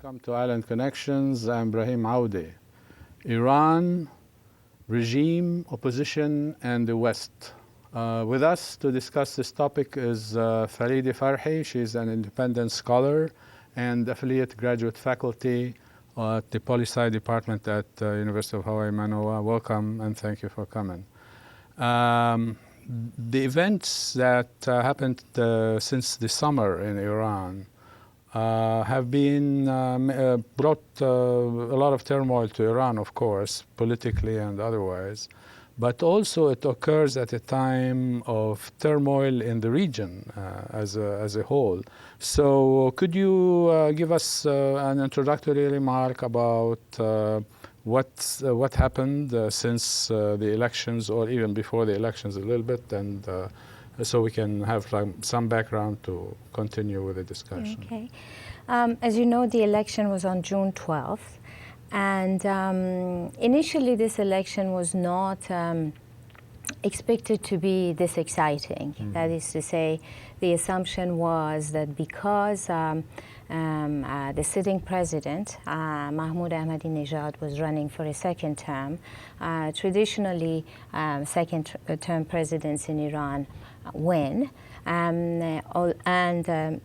Welcome to Island Connections. I'm Ibrahim Aoude. Iran, regime, opposition, and the West. With us to discuss this topic is Faridi Farhi. She's an independent scholar and affiliate graduate faculty at the Poli-Sci department at University of Hawai'i, Mānoa. Welcome and thank you for coming. The events that happened since the summer in Iran have been brought a lot of turmoil to Iran, of course, politically and otherwise, but also it occurs at a time of turmoil in the region as a whole. So could you give us an introductory remark about what happened since the elections, or even before the elections a little bit, and so we can have some background to continue with the discussion. Okay. As you know, the election was on June 12th, and initially this election was not expected to be this exciting. Mm-hmm. That is to say, the assumption was that because the sitting president, Ahmadinejad, was running for a second term, traditionally second-term presidents in Iran win, and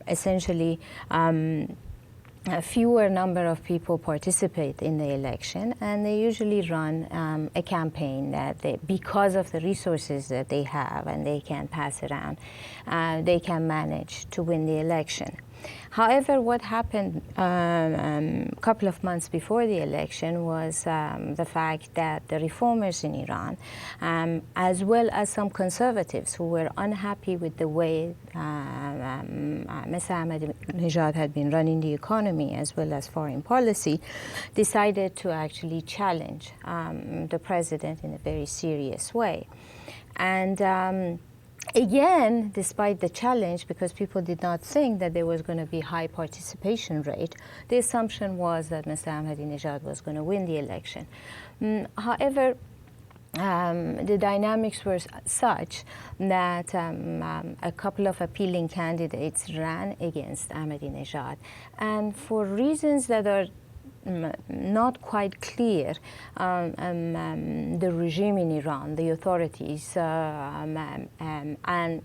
essentially a fewer number of people participate in the election, and they usually run a campaign that because of the resources that they have and they can pass around, they can manage to win the election. However, what happened a couple of months before the election was the fact that the reformers in Iran, as well as some conservatives who were unhappy with the way Mr. Ahmadinejad had been running the economy as well as foreign policy, decided to actually challenge the president in a very serious way. And again, despite the challenge, because people did not think that there was going to be high participation rate, the assumption was that Mr. Ahmadinejad was going to win the election. However, the dynamics were such that a couple of appealing candidates ran against Ahmadinejad. And for reasons that are not quite clear, the regime in Iran, the authorities, and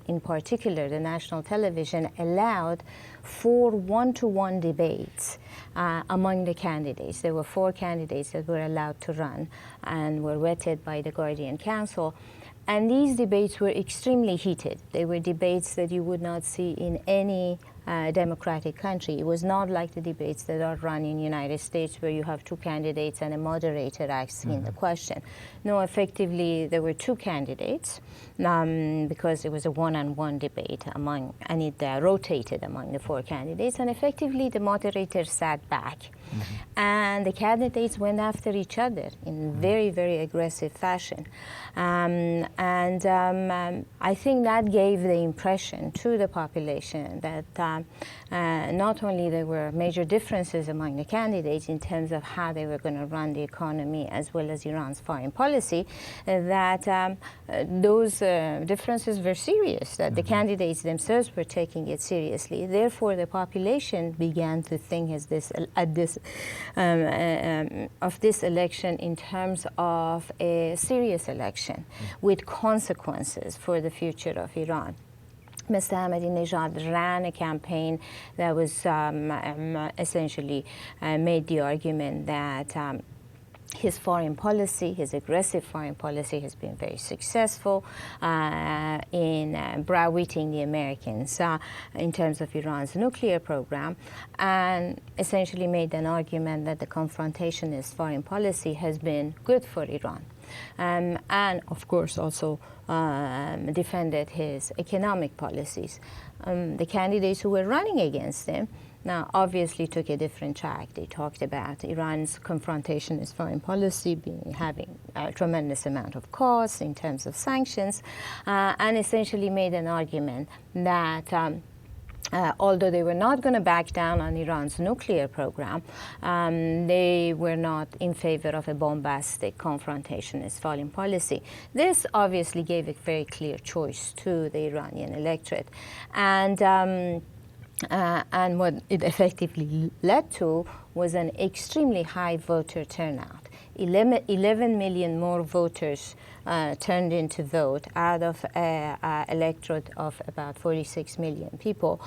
in particular the national television, allowed 4 one-to-one debates among the candidates. There were 4 candidates that were allowed to run and were vetted by the Guardian Council. And these debates were extremely heated. They were debates that you would not see in any democratic country. It was not like the debates that are run in the United States, where you have 2 candidates and a moderator asking the question. No, effectively, there were 2 candidates because it was a one-on-one debate and it rotated among the 4 candidates. And effectively, the moderator sat back. And the candidates went after each other in very, very aggressive fashion. I think that gave the impression to the population that not only there were major differences among the candidates in terms of how they were going to run the economy as well as Iran's foreign policy, that those differences were serious, that the candidates themselves were taking it seriously. Therefore, the population began to think of this election in terms of a serious election with consequences for the future of Iran. Mr. Ahmadinejad ran a campaign that was essentially made the argument that his foreign policy, his aggressive foreign policy, has been very successful in browbeating the Americans in terms of Iran's nuclear program, and essentially made an argument that the confrontationist foreign policy has been good for Iran. And of course also defended his economic policies. The candidates who were running against him now obviously took a different track. They talked about Iran's confrontationist foreign policy having a tremendous amount of costs in terms of sanctions, and essentially made an argument that although they were not going to back down on Iran's nuclear program, they were not in favor of a bombastic confrontationist foreign policy. This obviously gave a very clear choice to the Iranian electorate. And And what it effectively led to was an extremely high voter turnout. 11 million more voters turned in to vote out of an electorate of about 46 million people.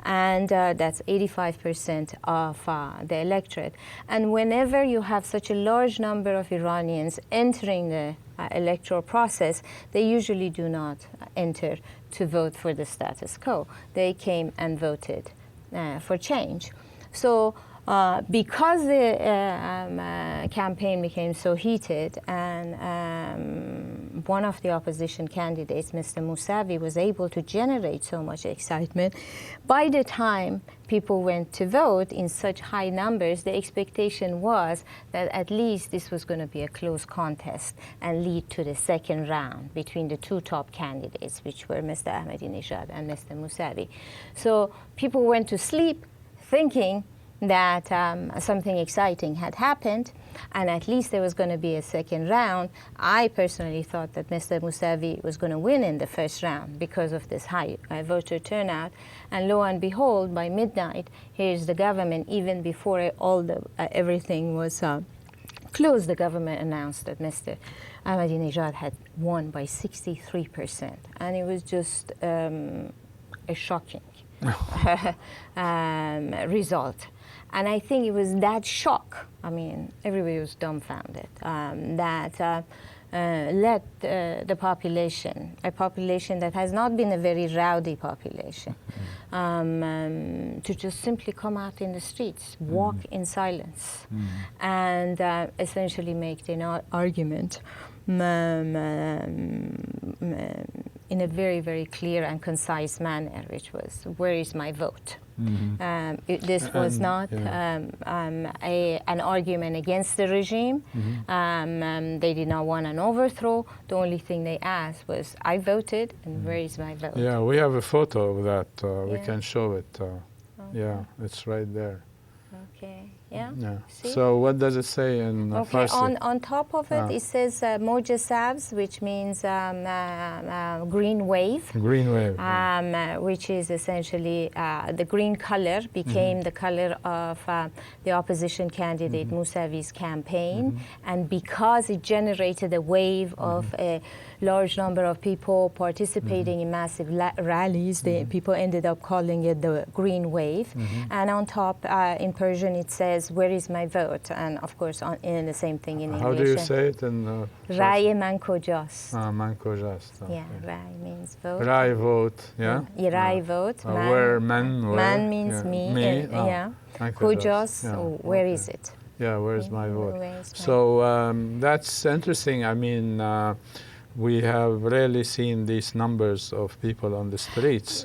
And that's 85% of the electorate. And whenever you have such a large number of Iranians entering the electoral process, they usually do not enter to vote for the status quo. They came and voted for change. So because the campaign became so heated, and one of the opposition candidates, Mr. Mousavi, was able to generate so much excitement, by the time people went to vote in such high numbers, the expectation was that at least this was going to be a close contest and lead to the second round between the two top candidates, which were Mr. Ahmadinejad and Mr. Mousavi. So people went to sleep thinking that something exciting had happened, and at least there was going to be a second round. I personally thought that Mr. Mousavi was going to win in the first round because of this high voter turnout. And lo and behold, by midnight, here's the government, even before everything was closed, the government announced that Mr. Ahmadinejad had won by 63%. And it was just a shocking result. And I think it was that shock, I mean, everybody was dumbfounded, that led the population, a population that has not been a very rowdy population, to just simply come out in the streets, walk in silence, and essentially make an argument in a very, very clear and concise manner, which was, where is my vote? This was not an argument against the regime. They did not want an overthrow. The only thing they asked was, I voted, and where is my vote? Yeah, we have a photo of that. We can show it. Yeah, it's right there. Okay. Yeah. See? So what does it say in Farsi? On top of it, it says Moja Sabz, which means green wave. Green wave. Which is essentially the green color became the color of the opposition candidate Mousavi's campaign, and because it generated a wave of a large number of people participating in massive rallies, people ended up calling it the green wave. And on top, in Persian, it says, where is my vote? And of course, in the same thing in English. How do you say it in Rai man kojast. Man kojast. Yeah, Rai means vote. Rai vote, yeah? Rai vote. Where man, where? Man means me. Yeah. Kojast, where is it? Yeah, where's my vote? So that's interesting. I mean, we have rarely seen these numbers of people on the streets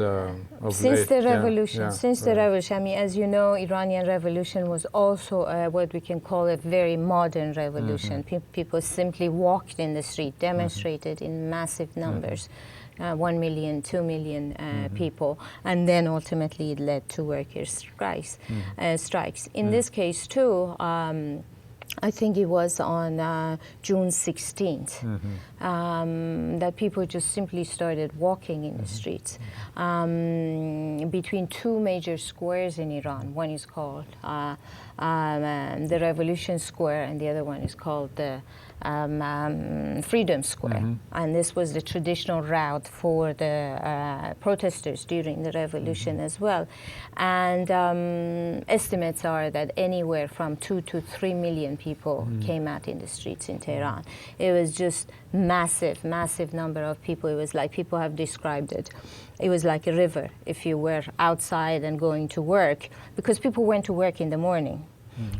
since the revolution. Since the revolution, I mean, as you know, Iranian revolution was also what we can call a very modern revolution. People simply walked in the street, demonstrated in massive numbers. 1 million, 2 million people, and then ultimately it led to workers' strikes. In this case, too, I think it was on June 16th that people just simply started walking in the streets between two major squares in Iran. One is called the Revolution Square, and the other one is called the Freedom Square. And this was the traditional route for the protesters during the revolution as well. And estimates are that anywhere from 2 to 3 million people came out in the streets in Tehran. It was just massive, massive number of people. It was like, people have described it, it was like a river if you were outside and going to work, because people went to work in the morning.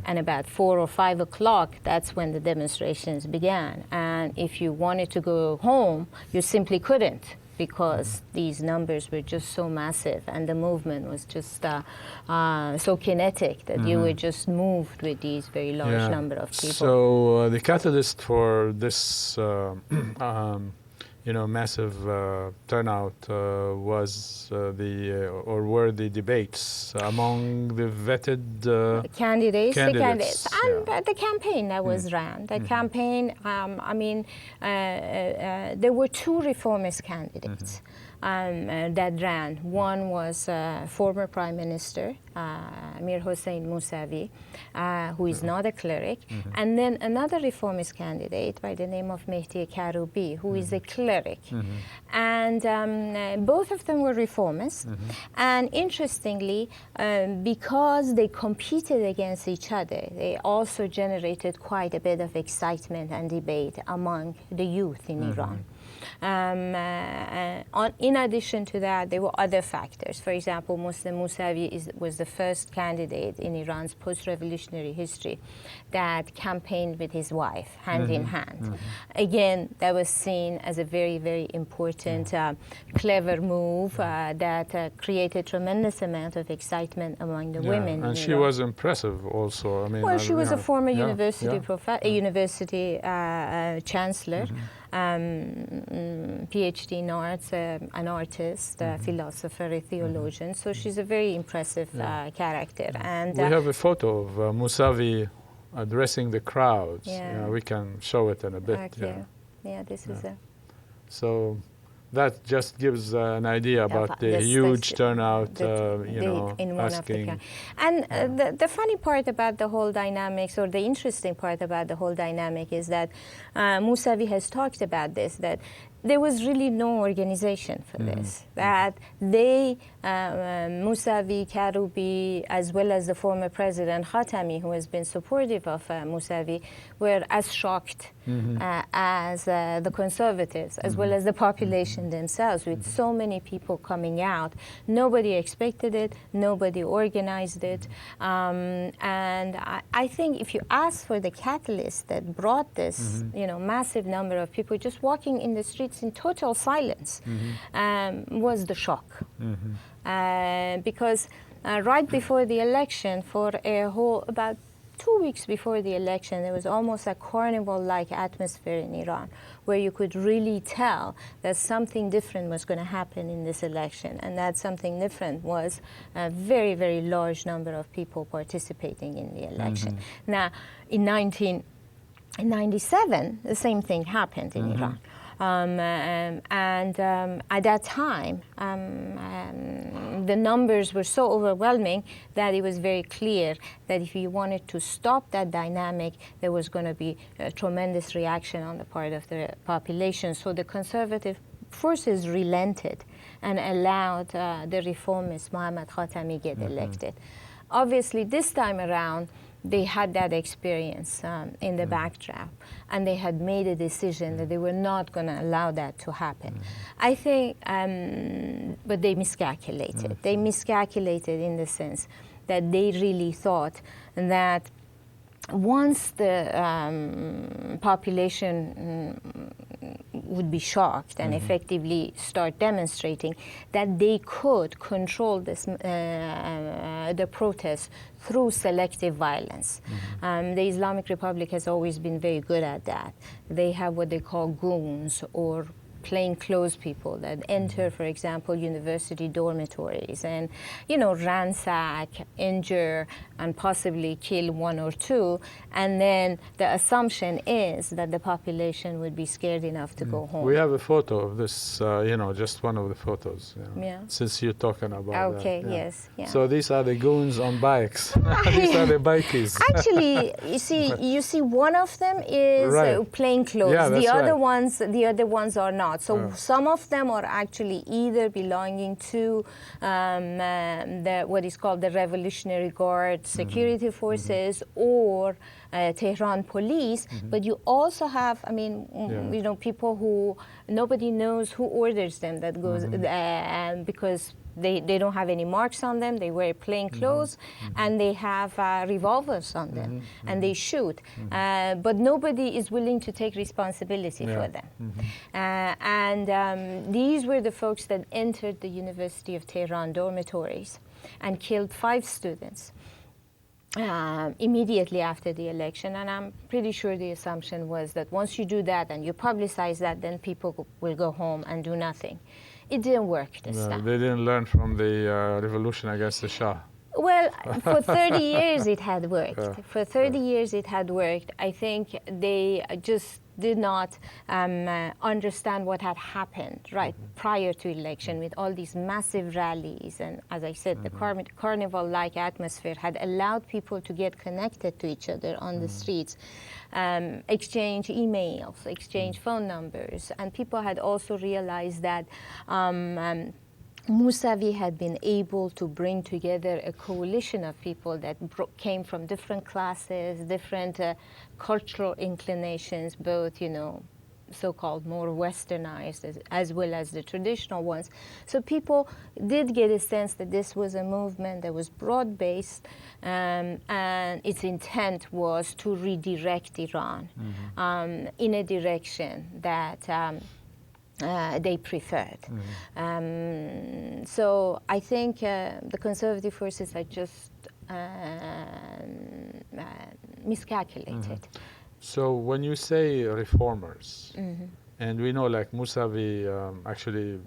And about 4 or 5 o'clock, that's when the demonstrations began. And if you wanted to go home, you simply couldn't, because these numbers were just so massive, and the movement was just so kinetic that you were just moved with these very large number of people. So the catalyst for this massive turnout was were the debates among the vetted candidates. And the campaign that was ran. The campaign, there were 2 reformist candidates. that ran. One was former Prime Minister Mir Hossein Mousavi, who is not a cleric, and then another reformist candidate by the name of Mehdi Karoubi, who is a cleric. And both of them were reformists. And interestingly, because they competed against each other, they also generated quite a bit of excitement and debate among the youth in Iran. In addition to that, there were other factors. For example, Mohsen Mousavi was the first candidate in Iran's post-revolutionary history that campaigned with his wife, hand in hand. Again, that was seen as a very, very important, clever move that created tremendous amount of excitement among the women. And she was impressive also. I mean, well, she was a former university chancellor. PhD in arts, an artist, a philosopher, a theologian. So she's a very impressive character. And we have a photo of Mousavi addressing the crowds. We can show it in a bit. Okay. This is a... So that just gives an idea about the huge turnout, in one asking. Of the and the funny part about the whole dynamics, or the interesting part about the whole dynamic, is that Mousavi has talked about this, that there was really no organization for this. That they, Mousavi, Karoubi, as well as the former president Khatami, who has been supportive of Mousavi, were as shocked as the conservatives, as well as the population themselves, with so many people coming out. Nobody expected it, nobody organized it. And I think if you ask for the catalyst that brought this, massive number of people just walking in the streets in total silence, was the shock. Because right before the election, for a whole, about 2 weeks before the election, there was almost a carnival-like atmosphere in Iran, where you could really tell that something different was going to happen in this election, and that something different was a very, very large number of people participating in the election. Now, in 1997, the same thing happened in Iran. At that time, the numbers were so overwhelming that it was very clear that if you wanted to stop that dynamic, there was going to be a tremendous reaction on the part of the population. So the conservative forces relented and allowed the reformist Mohammad Khatami get elected. Obviously, this time around, they had that experience in the backdrop, and they had made a decision that they were not going to allow that to happen. I think, but they miscalculated. They miscalculated in the sense that they really thought that once the population would be shocked and effectively start demonstrating, that they could control this, the protests through selective violence. The Islamic Republic has always been very good at that. They have what they call goons, or plainclothes people that enter, for example, university dormitories and, ransack, injure, and possibly kill one or two. And then the assumption is that the population would be scared enough to go home. We have a photo of this, just one of the photos, since you're talking about that. Yes. So these are the goons on bikes. These are the bikies. Actually, you see one of them is plainclothes. Yeah, the other ones are not. So some of them are actually either belonging to what is called the Revolutionary Guard security forces or Tehran police. But you also have, people who nobody knows who orders them. That goes because they don't have any marks on them. They wear plain clothes, and they have revolvers on them, and they shoot. But nobody is willing to take responsibility for them. These were the folks that entered the University of Tehran dormitories and killed 5 students immediately after the election. And I'm pretty sure the assumption was that once you do that and you publicize that, then people will go home and do nothing. It didn't work this time. They didn't learn from the revolution against the Shah. Well, for 30 years it had worked. For 30 years it had worked. I think they just did not understand what had happened right prior to election with all these massive rallies. And as I said, the carnival-like atmosphere had allowed people to get connected to each other on the streets, exchange emails, exchange phone numbers. And people had also realized that Mousavi had been able to bring together a coalition of people that came from different classes, different cultural inclinations, both, you know, so-called more westernized as well as the traditional ones. So people did get a sense that this was a movement that was broad-based, and its intent was to redirect Iran in a direction that they preferred. So I think the conservative forces had just miscalculated. So when you say reformers, and we know like Mousavi actually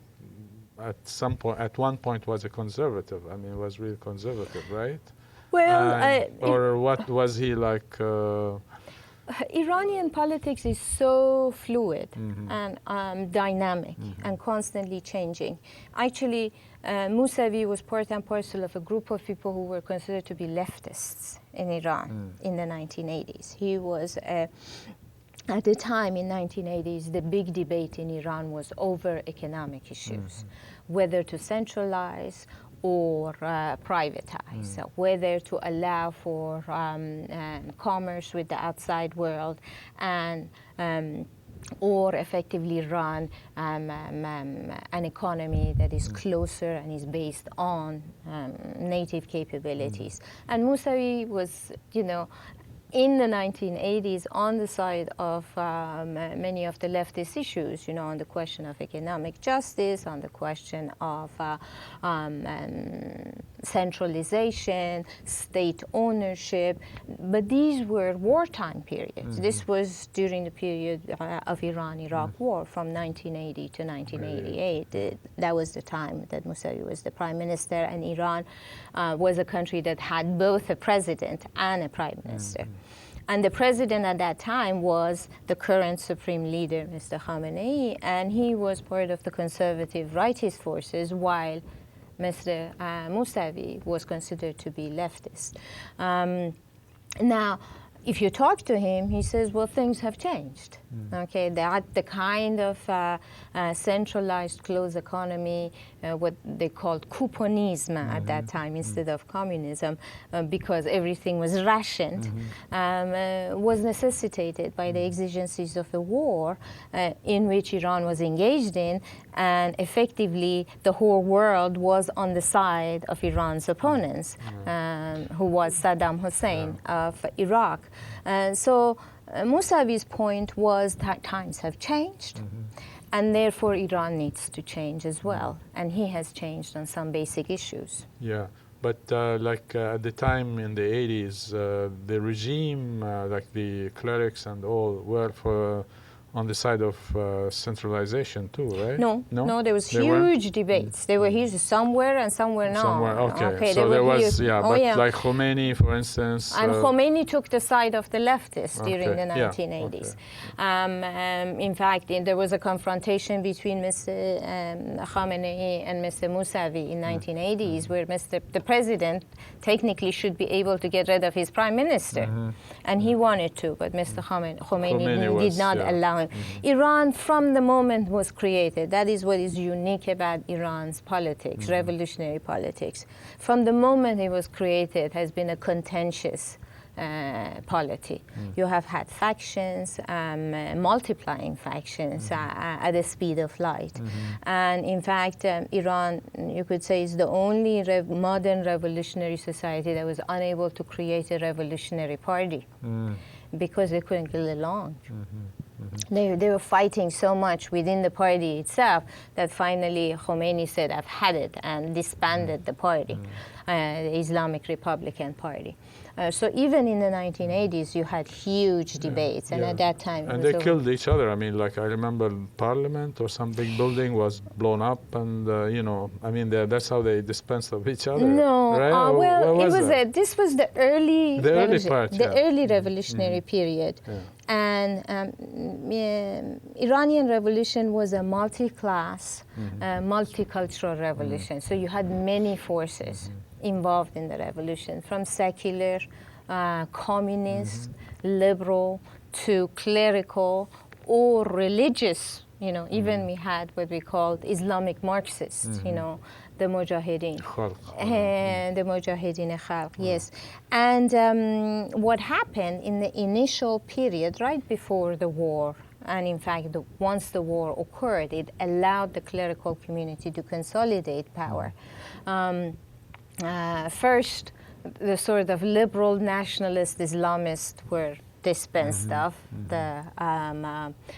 at one point was a conservative. I mean, was really conservative, right? Well, or what was he like? Iranian politics is so fluid and dynamic and constantly changing. Actually, Mousavi was part and parcel of a group of people who were considered to be leftists in Iran in the 1980s. He was, at the time in 1980s, the big debate in Iran was over economic issues, whether to centralize or privatize, whether to allow for commerce with the outside world and or effectively run an economy that is closer and is based on native capabilities. And Mousavi was, you know, in the 1980s on the side of many of the leftist issues, you know, on the question of economic justice, on the question of centralization, state ownership. But these were wartime periods. This was during the period of Iran-Iraq war from 1980 to 1988. That was the time that Mousavi was the prime minister, and Iran was a country that had both a president and a prime minister. And the president at that time was the current supreme leader, Mr. Khamenei, and he was part of the conservative rightist forces, while Mr. Mousavi was considered to be leftist. Now, if you talk to him, he says, well, things have changed. Okay, the kind of centralized closed economy, what they called couponism at that time instead of communism, because everything was rationed, was necessitated by the exigencies of the war in which Iran was engaged in, and effectively the whole world was on the side of Iran's opponents, who was Saddam Hussein of Iraq. So Mousavi's point was that times have changed, and therefore Iran needs to change as well. And he has changed on some basic issues. Yeah, but at the time in the 80s, the regime, like the clerics and all, were on the side of centralization too, right? No, there was huge debates. They were huge. Some were and some were not. Somewhere, okay. So there was, like Khomeini, for instance. And Khomeini took the side of the leftists during the 1980s. In fact, there was a confrontation between Mr. Khamenei and Mr. Mousavi in 1980s, where the president technically should be able to get rid of his prime minister. And he wanted to, but Mr. Khomeini did not allow him. Iran, from the moment was created, that is what is unique about Iran's politics, revolutionary politics. From the moment it was created, has been a contentious polity. You have had factions, multiplying factions at the speed of light. And in fact, Iran, you could say, is the only modern revolutionary society that was unable to create a revolutionary party because they couldn't get along. They were fighting so much within the party itself that finally Khomeini said, I've had it, and disbanded the party, the Islamic Republican Party. So even in the 1980s, you had huge debates, and at that time... And they killed each other. I mean, like I remember Parliament or some big building was blown up, and, you know, I mean, that's how they dispensed of each other, No, right? well, This was the early early revolutionary period. Yeah. And Iranian revolution was a multi-class, multicultural revolution. So you had many forces involved in the revolution, from secular, communist, liberal, to clerical or religious. You know, even we had what we called Islamic Marxists, you know, the Mujahideen. The Mujahideen Khalq, yes. And what happened in the initial period, right before the war, and in fact, once the war occurred, it allowed the clerical community to consolidate power. First, the sort of liberal nationalist Islamists were dispensed of, the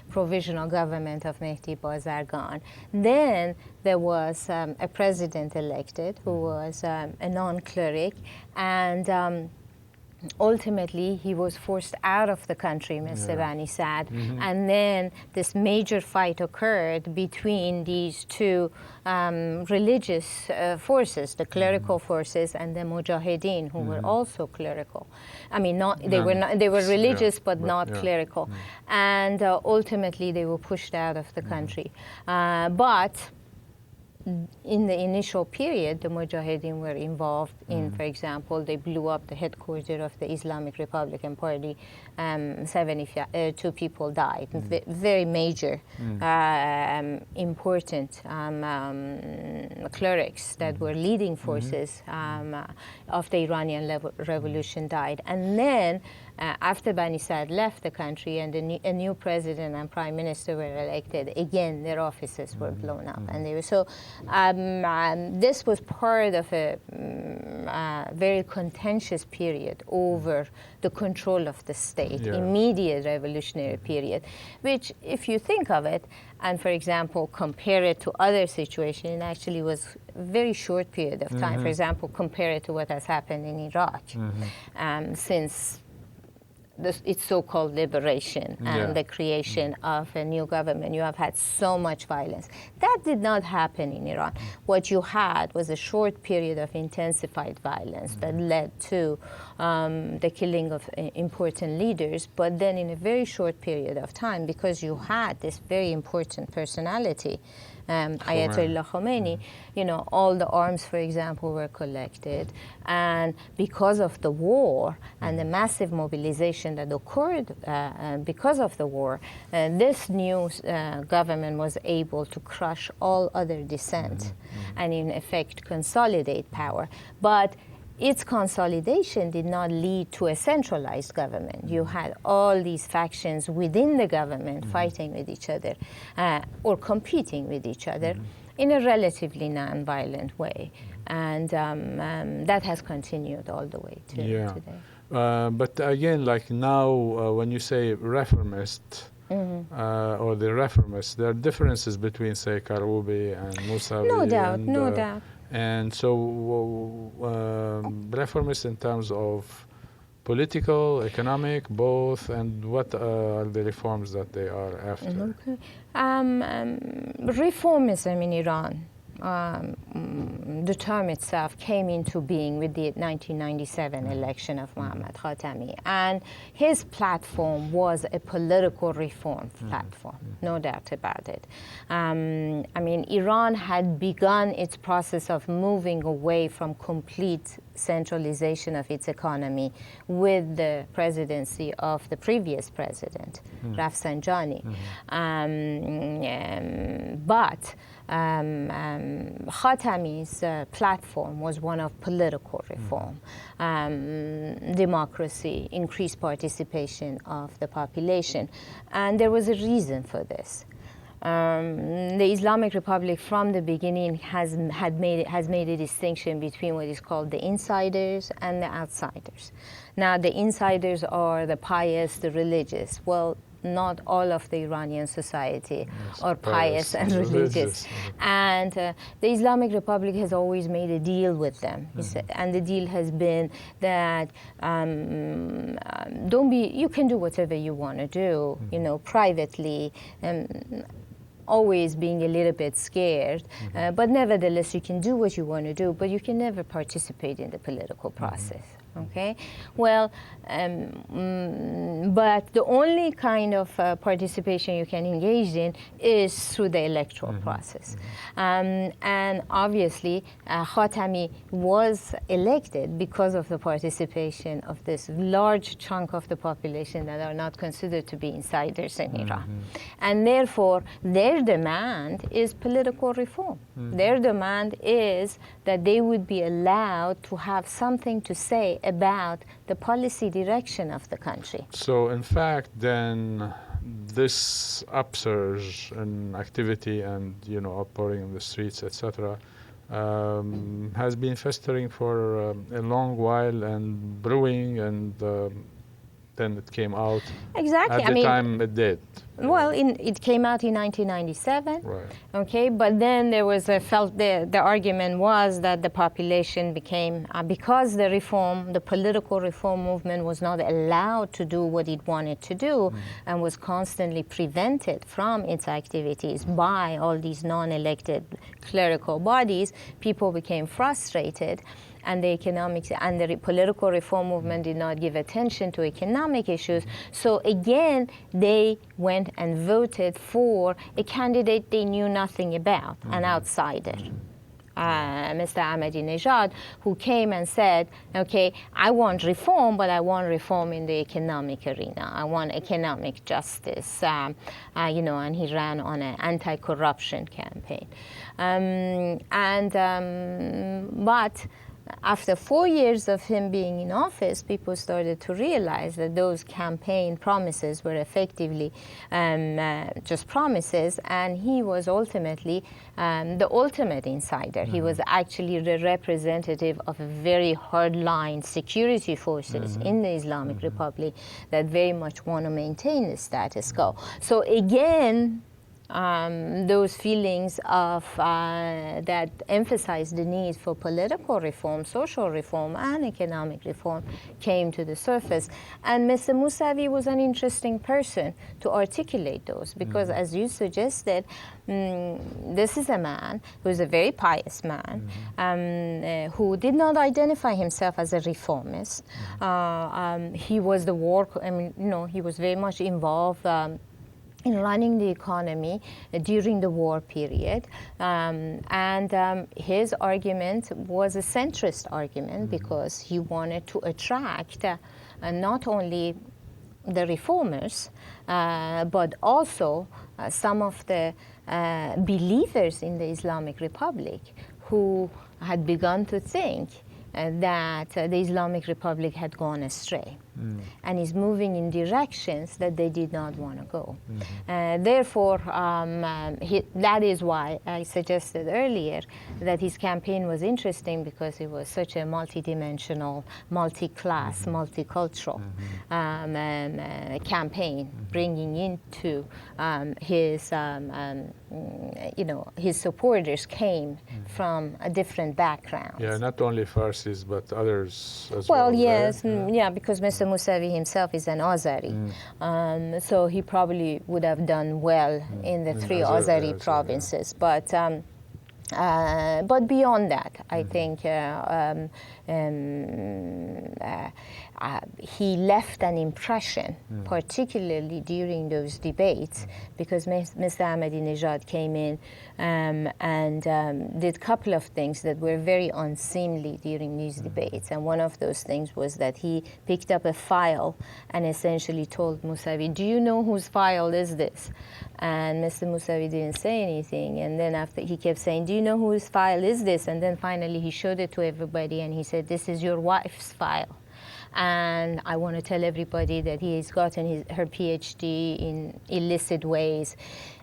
provisional government of Mehdi Bazargan. Then there was a president elected who was a non-cleric, and ultimately he was forced out of the country, Mr. Bani Saad. And then this major fight occurred between these two religious forces, the clerical forces and the Mujahideen, who were also clerical. I mean, they were religious, but not clerical. And ultimately they were pushed out of the country. But in the initial period, the Mujahideen were involved in, for example, they blew up the headquarters of the Islamic Republican Party. 72 people died. Very major, important clerics that were leading forces of the Iranian revolution died. And then, after Bani Saad left the country and a new president and prime minister were elected, again, their offices were blown up. And they were so, this was part of a very contentious period over the control of the state, immediate revolutionary period, which, if you think of it, and for example, compare it to other situations, it actually was a very short period of time. For example, compare it to what has happened in Iraq since its so-called liberation and the creation of a new government. You have had so much violence. That did not happen in Iran. What you had was a short period of intensified violence that led to the killing of important leaders, but then in a very short period of time, because you had this very important personality, Ayatollah Khomeini, you know, all the arms, for example, were collected. And because of the war and the massive mobilization that occurred because of the war, this new government was able to crush all other dissent and, in effect, consolidate power. But its consolidation did not lead to a centralized government. You had all these factions within the government fighting with each other or competing with each other in a relatively non-violent way. And that has continued all the way to today. But again, like now, when you say reformist, or the reformists, there are differences between, say, Karoubi and Mousavi. No doubt, no doubt. And so, reformists in terms of political, economic, both, and what are the reforms that they are after? Reformism in Iran, the term itself came into being with the 1997 election of Mohammad Khatami, and his platform was a political reform platform, no doubt about it. I mean, Iran had begun its process of moving away from complete centralization of its economy with the presidency of the previous president, Rafsanjani. But Khatami's platform was one of political reform, democracy, increased participation of the population, and there was a reason for this. The Islamic Republic from the beginning has made a distinction between what is called the insiders and the outsiders. Now, the insiders are the pious, the religious. Well, not all of the Iranian society are pious and religious. And the Islamic Republic has always made a deal with them. And the deal has been that you can do whatever you want to do, you know, privately. always being a little bit scared, but nevertheless you can do what you want to do, but you can never participate in the political process. Okay, well, but the only kind of participation you can engage in is through the electoral process. And obviously, Khatami was elected because of the participation of this large chunk of the population that are not considered to be insiders in Iran. And therefore, their demand is political reform. Their demand is that they would be allowed to have something to say about the policy direction of the country. So in fact, then this upsurge in activity and outpouring in the streets, etc., has been festering for a long while and brewing, and then it came out. Exactly. At the time it did. Well, it came out in 1997. Right. Okay, but then there was the argument was that the population became, because the political reform movement was not allowed to do what it wanted to do and was constantly prevented from its activities by all these non-elected clerical bodies, people became frustrated. And the political reform movement did not give attention to economic issues. So again, they went and voted for a candidate they knew nothing about, an outsider. Mr. Ahmadinejad, who came and said, okay, I want reform, but I want reform in the economic arena. I want economic justice, and he ran on an anti-corruption campaign. But after 4 years of him being in office, people started to realize that those campaign promises were effectively just promises, and he was ultimately the ultimate insider. He was actually the representative of a very hardline security forces in the Islamic Republic that very much want to maintain the status quo. So again, those feelings of that emphasize the need for political reform, social reform, and economic reform came to the surface. And Mr. Mousavi was an interesting person to articulate those, because as you suggested, this is a man who is a very pious man, who did not identify himself as a reformist. He was he was very much involved in running the economy during the war period. His argument was a centrist argument because he wanted to attract not only the reformers, but also some of the believers in the Islamic Republic who had begun to think that the Islamic Republic had gone astray and is moving in directions that they did not want to go. Therefore, that is why I suggested earlier that his campaign was interesting, because it was such a multidimensional, multi-class, multicultural campaign, bringing into his supporters came from a different background. Yeah, not only Farsis, but others as well. Well, yes, right? Because Mr. Mousavi himself is an Azari. So he probably would have done well in the three Azari provinces. Yeah. But beyond that, I think he left an impression, particularly during those debates, because Mr. Ahmadinejad came in and did a couple of things that were very unseemly during these debates. And one of those things was that he picked up a file and essentially told Mousavi, do you know whose file is this? And Mr. Mousavi didn't say anything. And then after, he kept saying, do you know whose file is this? And then finally he showed it to everybody and he said, this is your wife's file. And I want to tell everybody that he has gotten her PhD in illicit ways.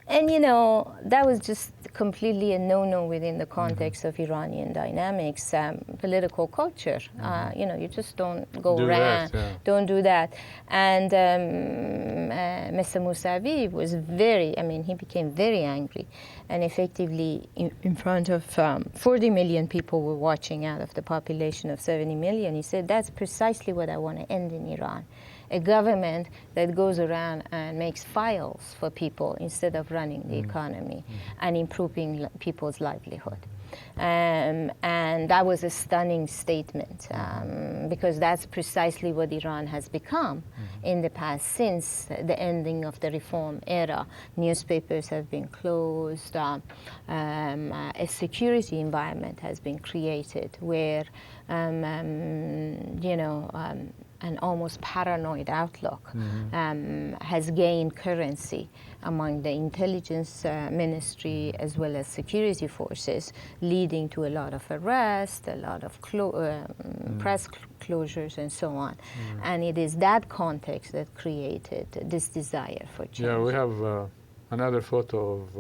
And, that was just completely a no-no within the context of Iranian dynamics, political culture. You just don't go around, don't do that. And Mr. Mousavi was he became very angry and effectively in front of 40 million people were watching out of the population of 70 million. He said, that's precisely what I want to end in Iran. A government that goes around and makes files for people instead of running the economy and improving people's livelihood. And that was a stunning statement because that's precisely what Iran has become in the past since the ending of the reform era. Newspapers have been closed, a security environment has been created where, an almost paranoid outlook has gained currency among the intelligence ministry as well as security forces, leading to a lot of arrests, a lot of press closures, and so on. And it is that context that created this desire for change. Yeah, we have another photo of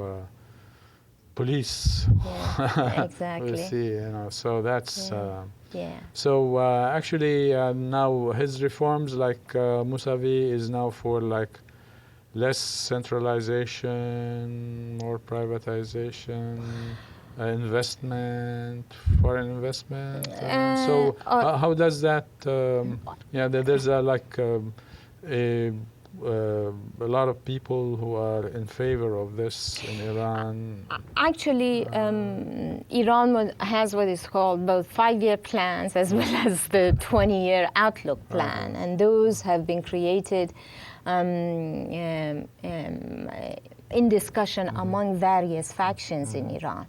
police. Yeah, exactly. We see, so that's. Yeah. So actually, now his reforms, like Mousavi, is now for like less centralization, more privatization, investment, foreign investment. So how does that? There's a lot of people who are in favor of this in Iran. Actually, Iran has what is called both 5-year plans as well as the 20-year outlook plan, and those have been created in discussion among various factions in Iran.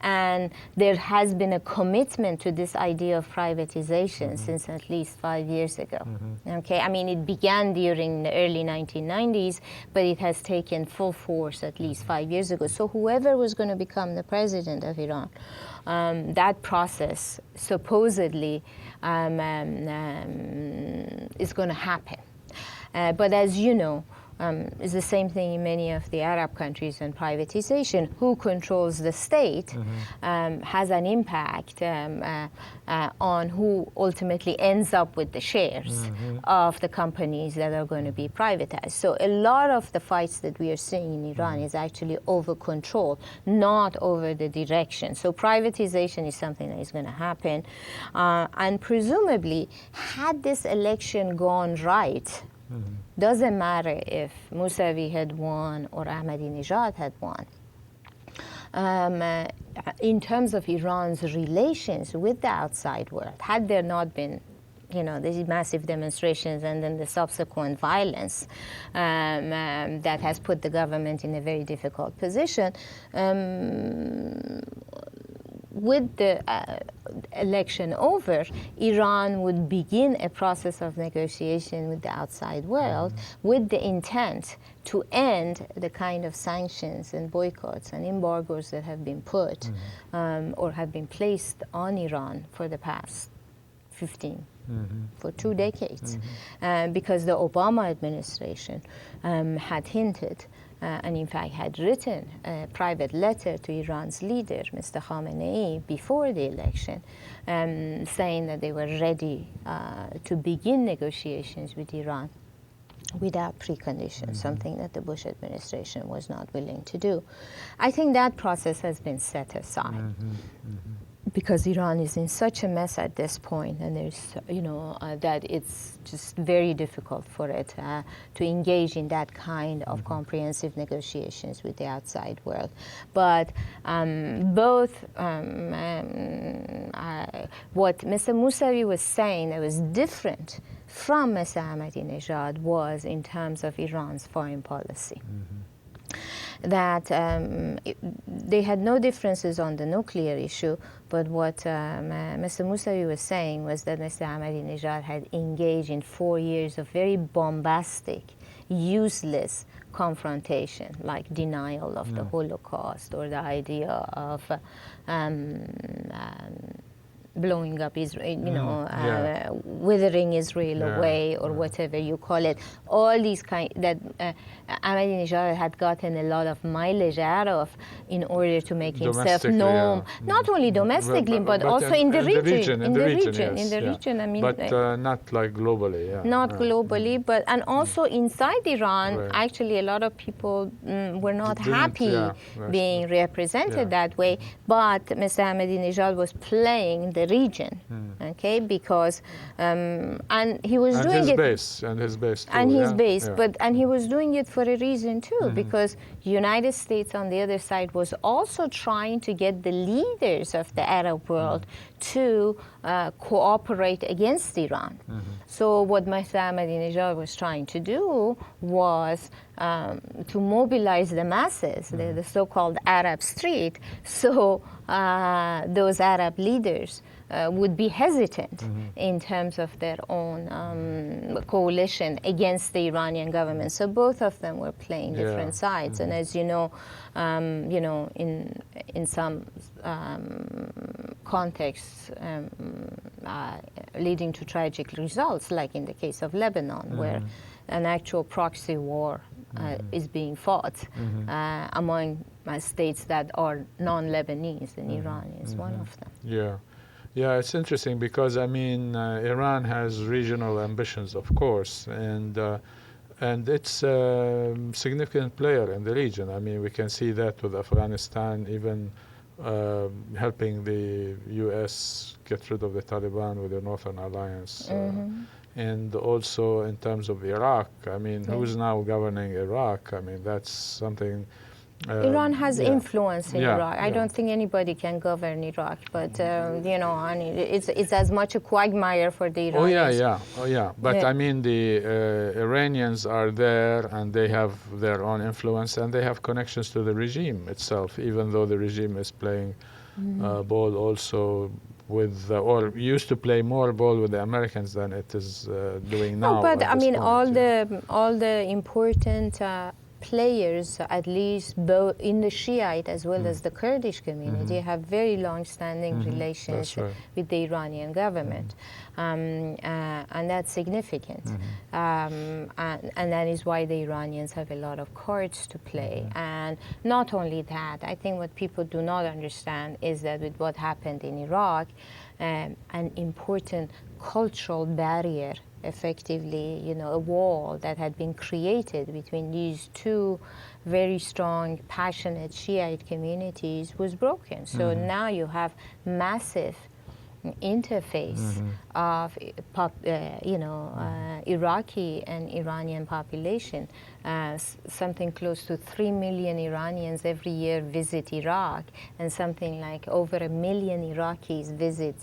And there has been a commitment to this idea of privatization since at least 5 years ago. Okay, I mean, it began during the early 1990s, but it has taken full force at least 5 years ago. So whoever was going to become the president of Iran, that process supposedly is going to happen. But as you know, it's the same thing in many of the Arab countries, and privatization. Who controls the state has an impact on who ultimately ends up with the shares of the companies that are going to be privatized. So a lot of the fights that we are seeing in Iran is actually over control, not over the direction. So privatization is something that is going to happen. And presumably, had this election gone right, doesn't matter if Mousavi had won or Ahmadinejad had won. In terms of Iran's relations with the outside world, had there not been these massive demonstrations and then the subsequent violence that has put the government in a very difficult position, with the election over, Iran would begin a process of negotiation with the outside world with the intent to end the kind of sanctions and boycotts and embargoes that have been put or have been placed on Iran for the past 15, for 2 decades, because the Obama administration had hinted and in fact had written a private letter to Iran's leader, Mr. Khamenei, before the election, saying that they were ready to begin negotiations with Iran without preconditions, something that the Bush administration was not willing to do. I think that process has been set aside. Because Iran is in such a mess at this point, and there's, that it's just very difficult for it to engage in that kind of comprehensive negotiations with the outside world. But what Mr. Mousavi was saying that was different from Mr. Ahmadinejad was in terms of Iran's foreign policy. That they had no differences on the nuclear issue, but what Mr. Mousavi was saying was that Mr. Ahmadinejad had engaged in 4 years of very bombastic, useless confrontation, like denial of the Holocaust or the idea of blowing up Israel, withering Israel away, or whatever you call it. All these Ahmadinejad had gotten a lot of mileage out of in order to make himself known, not only domestically, but also in the region. In the region, I mean. But not like globally, Not globally, but, and also inside Iran, actually a lot of people were not happy being represented that way, but Mr. Ahmadinejad was playing the region, okay, because, and he was doing it. And his base, too. And his base, and he was doing it for a reason too, because the United States on the other side was also trying to get the leaders of the Arab world to cooperate against Iran. So what Mr. Ahmadinejad was trying to do was to mobilize the masses, the so-called Arab street, so those Arab leaders would be hesitant in terms of their own coalition against the Iranian government. So both of them were playing different sides. And as you know, in some contexts leading to tragic results, like in the case of Lebanon, where an actual proxy war is being fought among states that are non-Lebanese, and Iran is one of them. Yeah, it's interesting because, I mean, Iran has regional ambitions, of course, and it's a significant player in the region. I mean, we can see that with Afghanistan, even helping the U.S. get rid of the Taliban with the Northern Alliance. And also in terms of Iraq, I mean, who's now governing Iraq? I mean, that's something... Iran has influence in Iraq. I don't think anybody can govern Iraq, but it's as much a quagmire for the Iranians. But I mean, the Iranians are there, and they have their own influence, and they have connections to the regime itself, even though the regime is playing ball also with, or used to play more ball with the Americans than it is doing now. No, but I mean, all the important players, at least both in the Shiite as well as the Kurdish community, have very long-standing relations with the Iranian government, and that's significant. And that is why the Iranians have a lot of cards to play. And not only that, I think what people do not understand is that with what happened in Iraq, an important cultural barrier, effectively, a wall that had been created between these two very strong, passionate Shiite communities was broken. So now you have massive interface of Iraqi and Iranian population. Something close to 3 million Iranians every year visit Iraq, and something like over 1 million Iraqis visit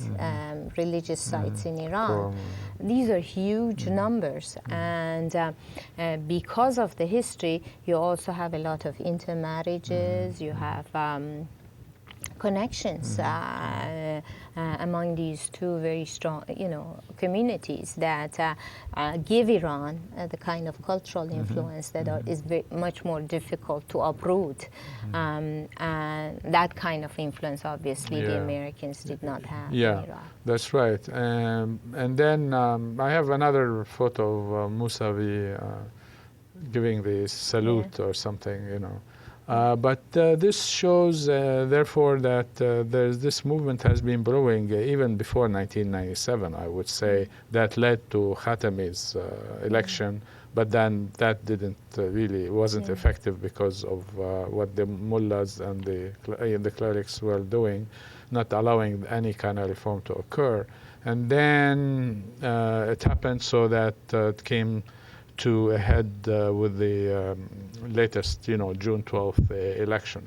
religious sites in Iran. These are huge numbers, and because of the history, you also have a lot of intermarriages. You have connections among these two very strong, communities that give Iran the kind of cultural influence that is much more difficult to uproot. And that kind of influence, obviously, the Americans did not have in Iraq. That's right. And then I have another photo of Mousavi giving the salute or something, But this shows, therefore, that this movement has been brewing even before 1997, I would say, that led to Khatami's election, but then that wasn't effective because of what the mullahs and the clerics were doing, not allowing any kind of reform to occur. And then it happened so that it came to a head with the latest, June 12th election.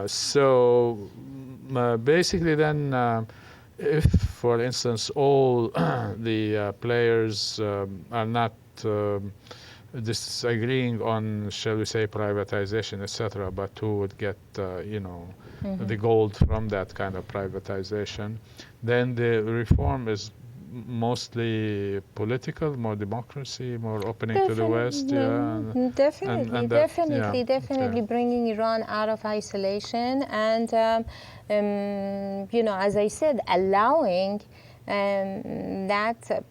So basically then, if, for instance, all the players are not disagreeing on, shall we say, privatization, etc., but who would get, the gold from that kind of privatization, then the reform is mostly political, more democracy, more opening to the West? Definitely bringing Iran out of isolation and, as I said, allowing that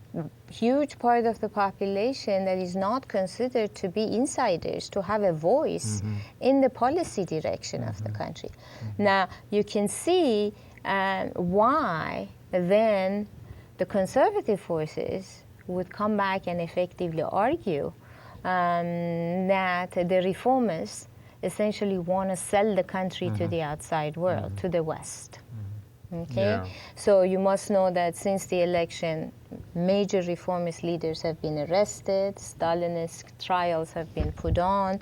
huge part of the population that is not considered to be insiders to have a voice in the policy direction of the country. Now, you can see why then the conservative forces would come back and effectively argue that the reformers essentially want to sell the country to the outside world, to the West. Okay, so you must know that since the election, major reformist leaders have been arrested, Stalinist trials have been put on,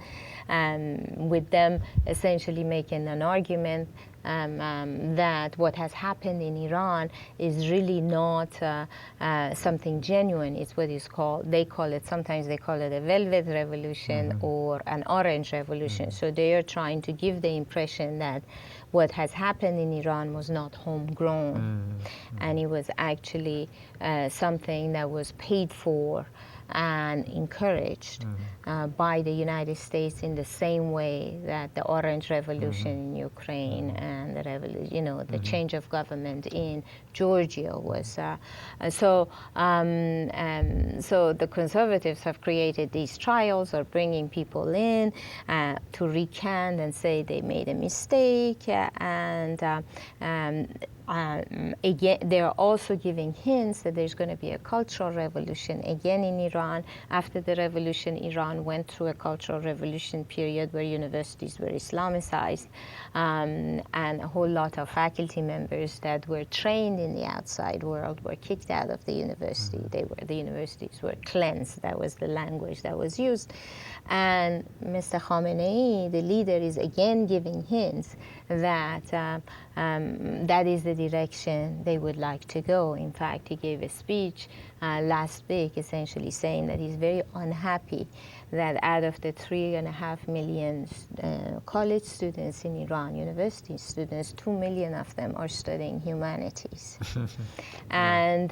with them essentially making an argument that what has happened in Iran is really not something genuine. It's what is called, sometimes they call it a velvet revolution or an orange revolution. So they are trying to give the impression that what has happened in Iran was not homegrown, and it was actually something that was paid for and encouraged by the United States in the same way that the Orange Revolution in Ukraine and the revolution, the change of government in Georgia was. So the conservatives have created these trials or bringing people in to recant and say they made a mistake, and again, they are also giving hints that there's going to be a cultural revolution again in Iran. After the revolution, Iran went through a cultural revolution period where universities were Islamicized, and a whole lot of faculty members that were trained in the outside world were kicked out of the university. The universities were cleansed. That was the language that was used. And Mr. Khamenei, the leader, is again giving hints that that is the direction they would like to go. In fact, he gave a speech last week essentially saying that he's very unhappy that out of the 3.5 million college students in Iran, university students, 2 million of them are studying humanities. And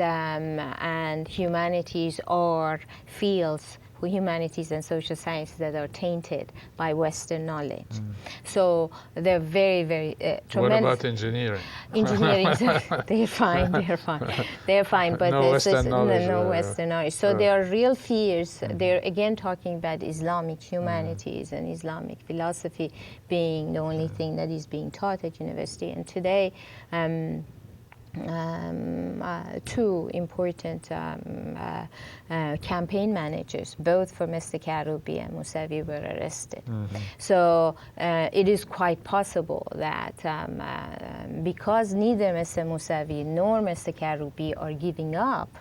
humanities are fields, humanities and social sciences, that are tainted by Western knowledge. So they're very, very tremendous. What about engineering? Engineering, they're fine, but no Western knowledge. No Western knowledge. So there are real fears. They're again talking about Islamic humanities and Islamic philosophy being the only thing that is being taught at university. And today, two important campaign managers, both for Mr. Karoubi and Mousavi, were arrested. So it is quite possible that because neither Mr. Mousavi nor Mr. Karoubi are giving up,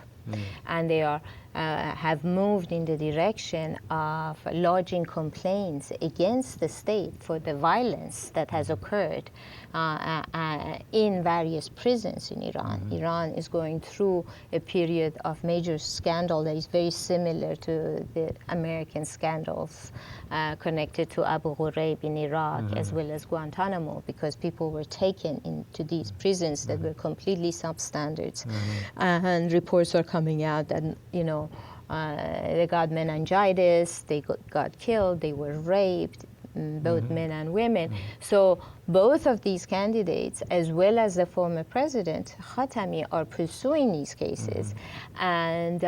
and they are have moved in the direction of lodging complaints against the state for the violence that has occurred in various prisons in Iran. Iran is going through a period of major scandal that is very similar to the American scandals connected to Abu Ghraib in Iraq, as well as Guantanamo, because people were taken into these prisons that were completely substandard. And reports are coming out that, they got meningitis, they got killed, they were raped, both men and women. So both of these candidates, as well as the former president, Khatami, are pursuing these cases. And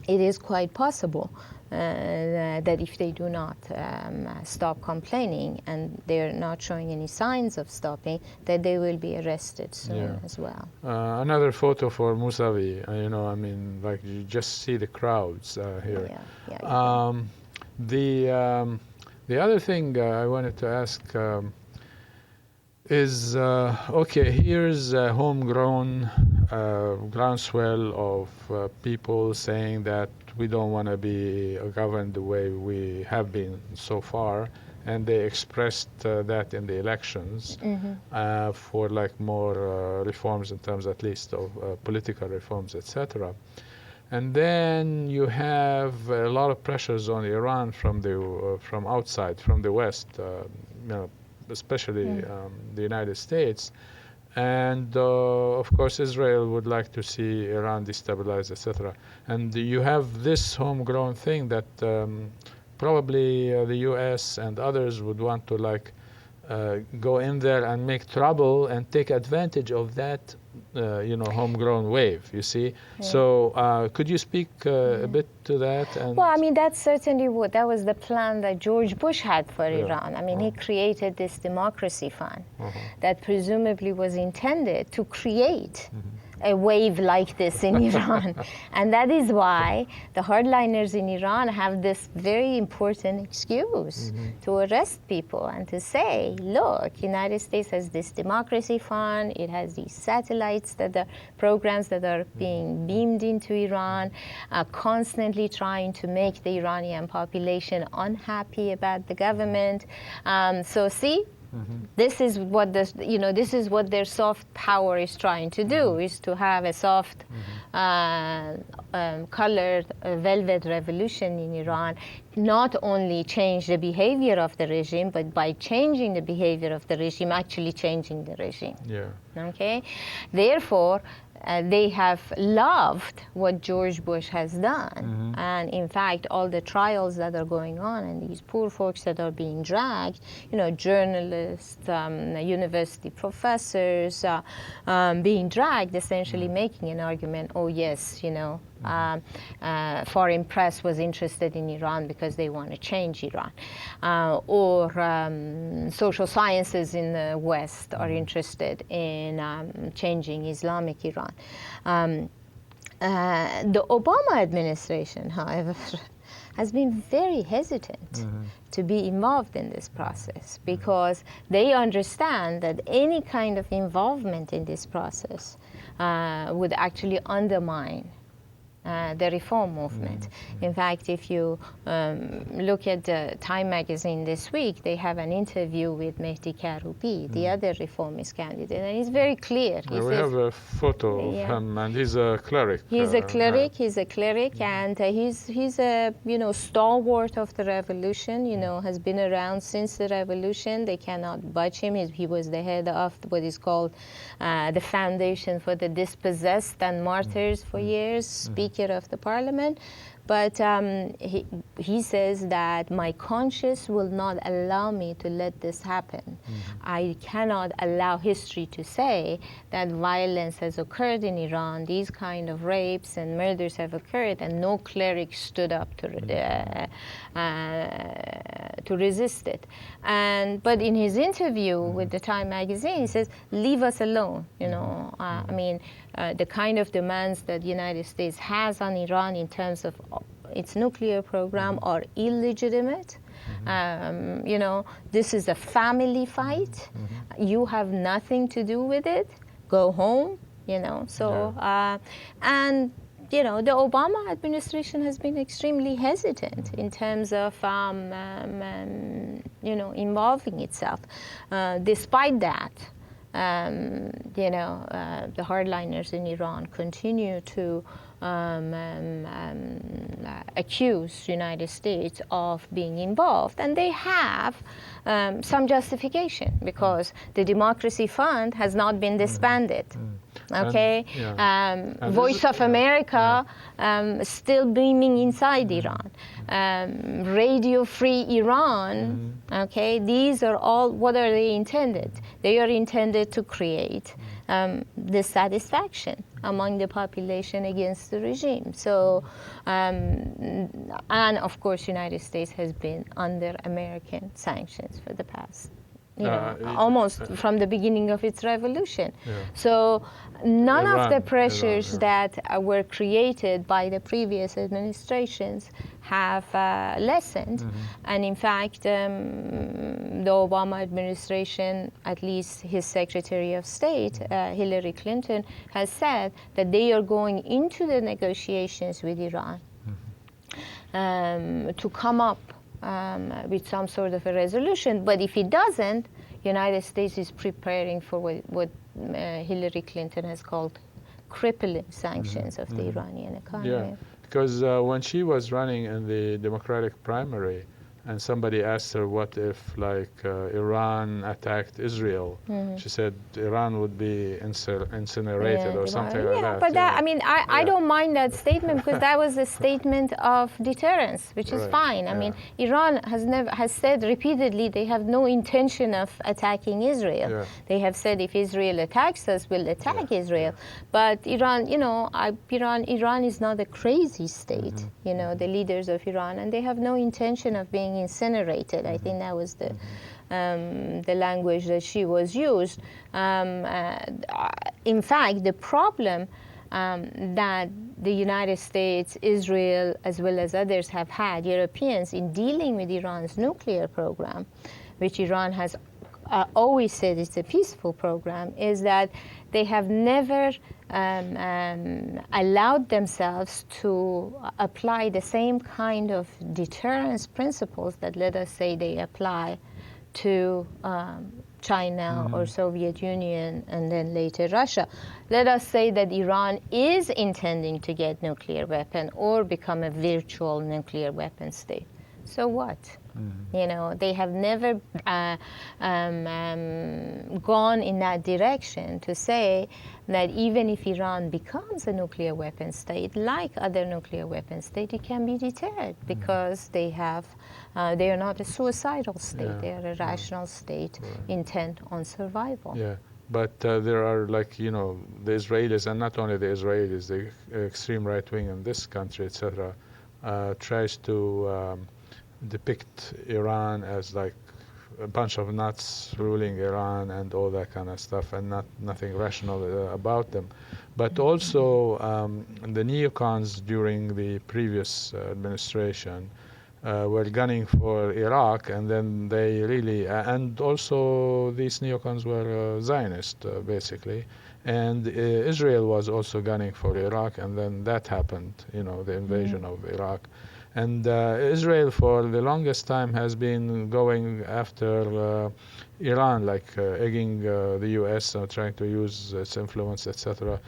it is quite possible that if they do not stop complaining, and they're not showing any signs of stopping, that they will be arrested soon as well. Another photo for Mousavi, like you just see the crowds here. The other thing I wanted to ask is, okay, here's a homegrown groundswell of people saying that we don't want to be governed the way we have been so far, and they expressed that in the elections for like more reforms in terms at least of political reforms, etc. And then you have a lot of pressures on Iran from outside, from the West, especially the United States. And of course, Israel would like to see Iran destabilized, etc. And you have this homegrown thing that probably the U.S. and others would want to go in there and make trouble and take advantage of that, homegrown wave. You see. Yeah. So could you speak a bit to that? And well, I mean, that's certainly that was the plan that George Bush had for Iran. I mean, he created this democracy fund that presumably was intended to create a wave like this in Iran. And that is why the hardliners in Iran have this very important excuse to arrest people and to say, look, United States has this democracy fund, it has these satellites programs that are being beamed into Iran, constantly trying to make the Iranian population unhappy about the government. So see, this is what this is what their soft power is trying to do, is to have a soft, colored velvet revolution in Iran, not only change the behavior of the regime, but by changing the behavior of the regime, actually changing the regime. Yeah. Okay? Therefore, they have loved what George Bush has done. And in fact, all the trials that are going on and these poor folks that are being dragged, journalists, university professors, being dragged, essentially making an argument, oh yes, foreign press was interested in Iran because they want to change Iran. Or social sciences in the West are interested in changing Islamic Iran. The Obama administration, however, has been very hesitant to be involved in this process because they understand that any kind of involvement in this process would actually undermine the reform movement. In fact, if you look at the Time magazine this week, they have an interview with Mehdi Karoubi, the other reformist candidate, and it's very clear. We have a photo of him, and he's a cleric. He's a cleric. He's a cleric, and he's a stalwart of the revolution. Has been around since the revolution. They cannot budge him. He was the head of what is called the Foundation for the Dispossessed and Martyrs for years. Speaker of the parliament, but he says that my conscience will not allow me to let this happen. I cannot allow history to say that violence has occurred in Iran, these kind of rapes and murders have occurred, and no cleric stood up to resist it. But in his interview with the Time magazine, he says, leave us alone. I mean, the kind of demands that the United States has on Iran in terms of its nuclear program are illegitimate. This is a family fight. You have nothing to do with it. Go home, So, and, the Obama administration has been extremely hesitant in terms of, involving itself. Despite that, the hardliners in Iran continue to accuse United States of being involved, and they have some justification because the Democracy Fund has not been disbanded. Okay, Voice of America still beaming inside Iran. Radio Free Iran. These are all. What are they intended? They are intended to create dissatisfaction among the population against the regime. So, and of course, United States has been under American sanctions for the past, almost from the beginning of its revolution. So none of the pressures that were created by the previous administrations have lessened. And in fact, the Obama administration, at least his Secretary of State, Hillary Clinton, has said that they are going into the negotiations with Iran to come up with some sort of a resolution. But if it doesn't, United States is preparing for what Hillary Clinton has called crippling sanctions of the Iranian economy. Yeah, because when she was running in the Democratic primary, and somebody asked her, what if like Iran attacked Israel? She said Iran would be incinerated or something like that. But that, I mean, I don't mind that statement because that was a statement of deterrence, which is fine. I mean, Iran has said repeatedly they have no intention of attacking Israel. They have said if Israel attacks us, we'll attack Israel. But Iran, you know, Iran is not a crazy state. You know, the leaders of Iran, and they have no intention of being incinerated. I think that was the language that she was used. In fact, the problem that the United States, Israel, as well as others have had, Europeans, in dealing with Iran's nuclear program, which Iran has always said it's a peaceful program, is that they have never allowed themselves to apply the same kind of deterrence principles that, let us say, they apply to China or Soviet Union and then later Russia. Let us say that Iran is intending to get nuclear weapon or become a virtual nuclear weapon state. So what? You know, they have never gone in that direction to say that even if Iran becomes a nuclear weapon state, like other nuclear weapon states, it can be deterred because they are not a suicidal state. They are a rational state intent on survival. But there are, like, you know, the Israelis, and not only the Israelis, the extreme right wing in this country, etc., tries to depict Iran as like a bunch of nuts ruling Iran and all that kind of stuff, and nothing rational about them. But also the neocons during the previous administration were gunning for Iraq, and then they really, and also these neocons were Zionist basically, and Israel was also gunning for Iraq, and then that happened, you know, the invasion of Iraq. And Israel, for the longest time, has been going after Iran, like egging the U.S., trying to use its influence, etc.,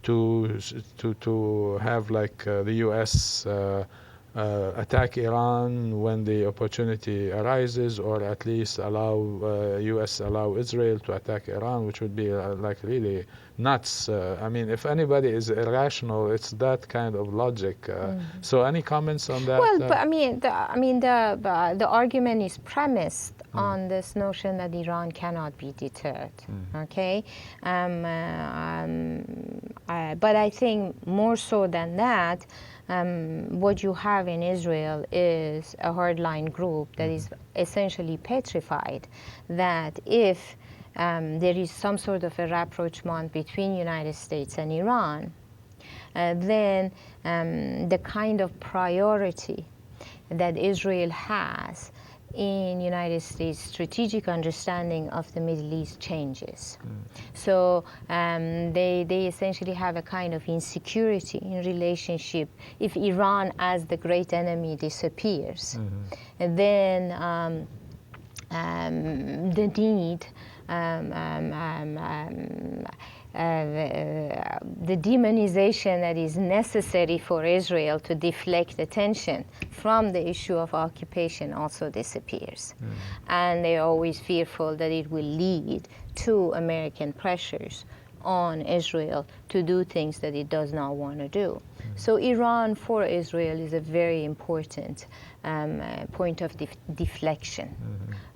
to have like the U.S. Attack Iran when the opportunity arises, or at least allow U.S. allow Israel to attack Iran, which would be like really nuts. I mean, if anybody is irrational, it's that kind of logic. So, any comments on that? Well, but the argument is premised on this notion that Iran cannot be deterred. Okay, but I think more so than that. What you have in Israel is a hardline group that is essentially petrified that if there is some sort of a rapprochement between United States and Iran, then the kind of priority that Israel has in United States strategic understanding of the Middle East changes. So they essentially have a kind of insecurity in relationship. If Iran as the great enemy disappears, then the need the demonization that is necessary for Israel to deflect attention from the issue of occupation also disappears. And they're always fearful that it will lead to American pressures on Israel to do things that it does not want to do. So Iran for Israel is a very important point of deflection,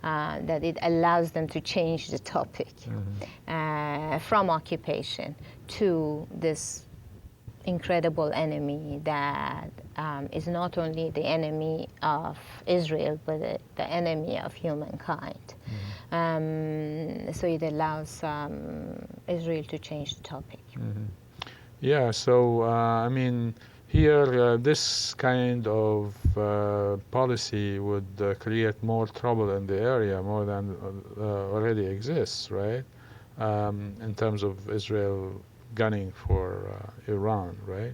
that it allows them to change the topic from occupation to this incredible enemy that is not only the enemy of Israel, but the enemy of humankind. So it allows Israel to change the topic. Yeah, so I mean, here this kind of policy would create more trouble in the area more than already exists, right? In terms of Israel gunning for Iran, right?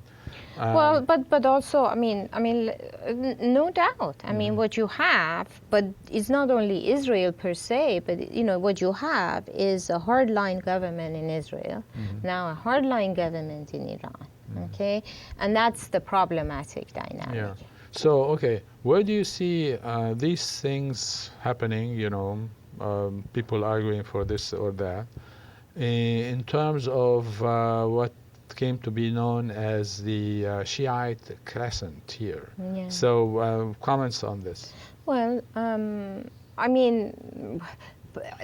Well, but also, I mean, no doubt. I mean, what you have, but it's not only Israel per se, but you know, what you have is a hardline government in Israel, now a hardline government in Iran. Okay, and that's the problematic dynamic. Yeah. So, okay, where do you see these things happening, people arguing for this or that, in terms of what came to be known as the Shiite crescent here? Yeah. So, comments on this? Well, I mean,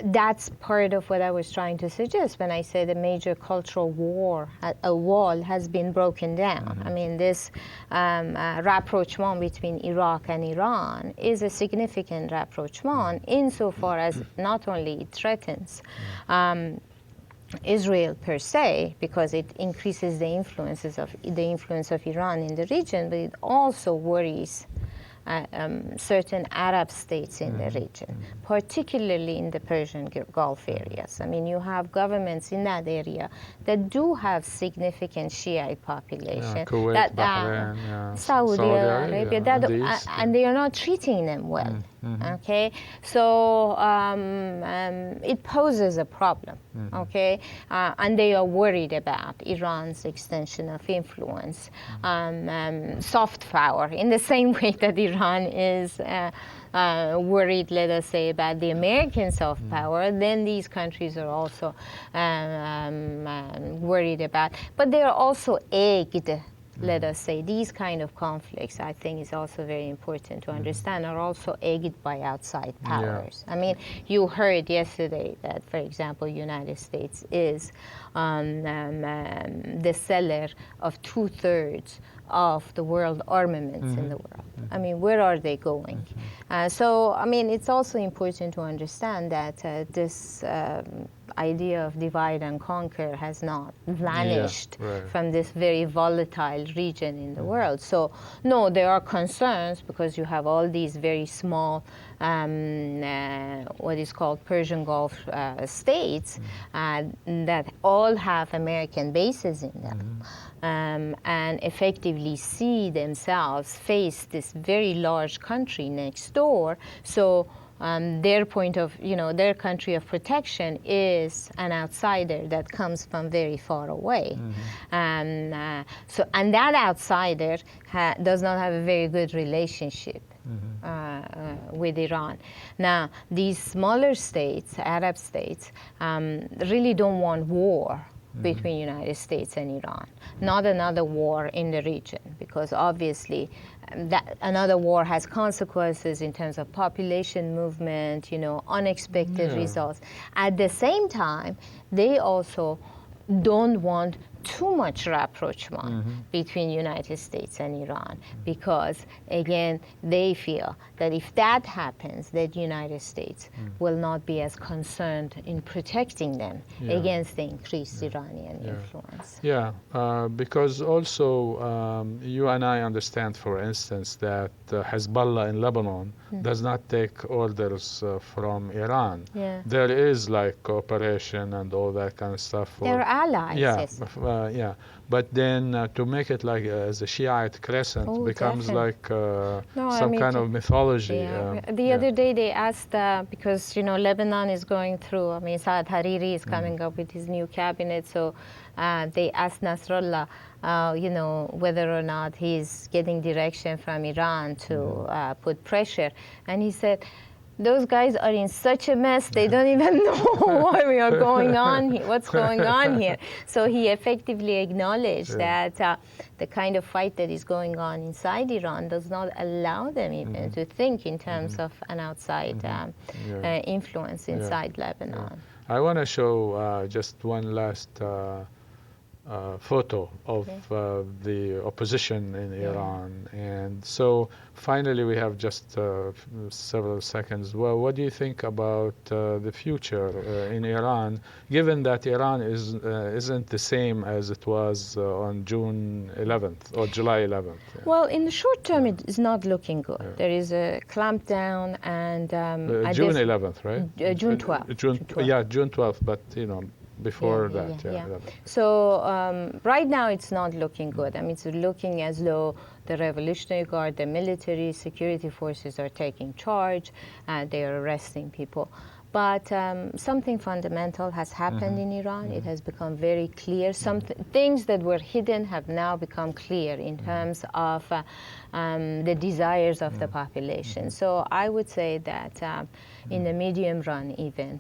that's part of what I was trying to suggest when I said a major cultural war, a wall has been broken down. I mean, this rapprochement between Iraq and Iran is a significant rapprochement insofar as not only it threatens Israel per se, because it increases the influence of Iran in the region, but it also worries certain Arab states in the region, particularly in the Persian Gulf areas. I mean, you have governments in that area that do have significant Shiite population. Kuwait, Bahrain, Saudi Arabia, and they are not treating them well. Okay, so it poses a problem. Okay, and they are worried about Iran's extension of influence, soft power, in the same way that Iran is worried, let us say, about the American soft power, then these countries are also worried about. But they are also egged, let us say. These kind of conflicts, I think, is also very important to understand, are also egged by outside powers. I mean, you heard yesterday that, for example, United States is the seller of 2/3 of the world armaments in the world. I mean, where are they going? So, I mean, it's also important to understand that this idea of divide and conquer has not vanished from this very volatile region in the world. So, no, there are concerns because you have all these very small, what is called Persian Gulf states that all have American bases in them. And effectively see themselves face this very large country next door. So their point of, their country of protection is an outsider that comes from very far away. And that outsider does not have a very good relationship with Iran. Now, these smaller states, Arab states, really don't want war between United States and Iran, not another war in the region, because obviously that another war has consequences in terms of population movement, unexpected results. At the same time, they also don't want too much rapprochement between United States and Iran, because again, they feel that if that happens, that United States will not be as concerned in protecting them against the increased Iranian influence. Because also you and I understand, for instance, that Hezbollah in Lebanon does not take orders from Iran. There is like cooperation and all that kind of stuff. They're allies, yes. But then to make it like as a Shiite crescent becomes like some kind of mythology. The other day they asked, because Lebanon is going through, Saad Hariri is coming up with his new cabinet, so they asked Nasrallah, whether or not he's getting direction from Iran to put pressure, and he said, those guys are in such a mess, they don't even know why we are going on here, what's going on here. So he effectively acknowledged that the kind of fight that is going on inside Iran does not allow them even to think in terms of an outside influence inside Lebanon. I want to show just one last photo of the opposition in Iran. And so finally we have just several seconds. Well, what do you think about the future in Iran, given that Iran isn't the same as it was on June 11th or July 11th? Well, in the short term, it is not looking good. There is a clampdown and... June 11th, right? June 12th. June 12th, but before that. So right now it's not looking good. It's looking as though the Revolutionary Guard, the military security forces are taking charge. They are arresting people. But something fundamental has happened in Iran. It has become very clear. Some things that were hidden have now become clear in terms of the desires of the population. So I would say that in the medium run even,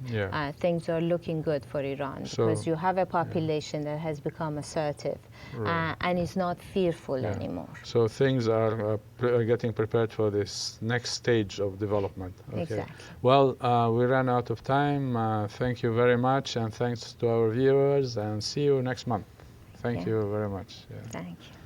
things are looking good for Iran, because you have a population that has become assertive and is not fearful anymore. So things are getting prepared for this next stage of development. Okay. Exactly. Well, we ran out of time. Thank you very much, and thanks to our viewers, and see you next month. Thank you very much. Thank you.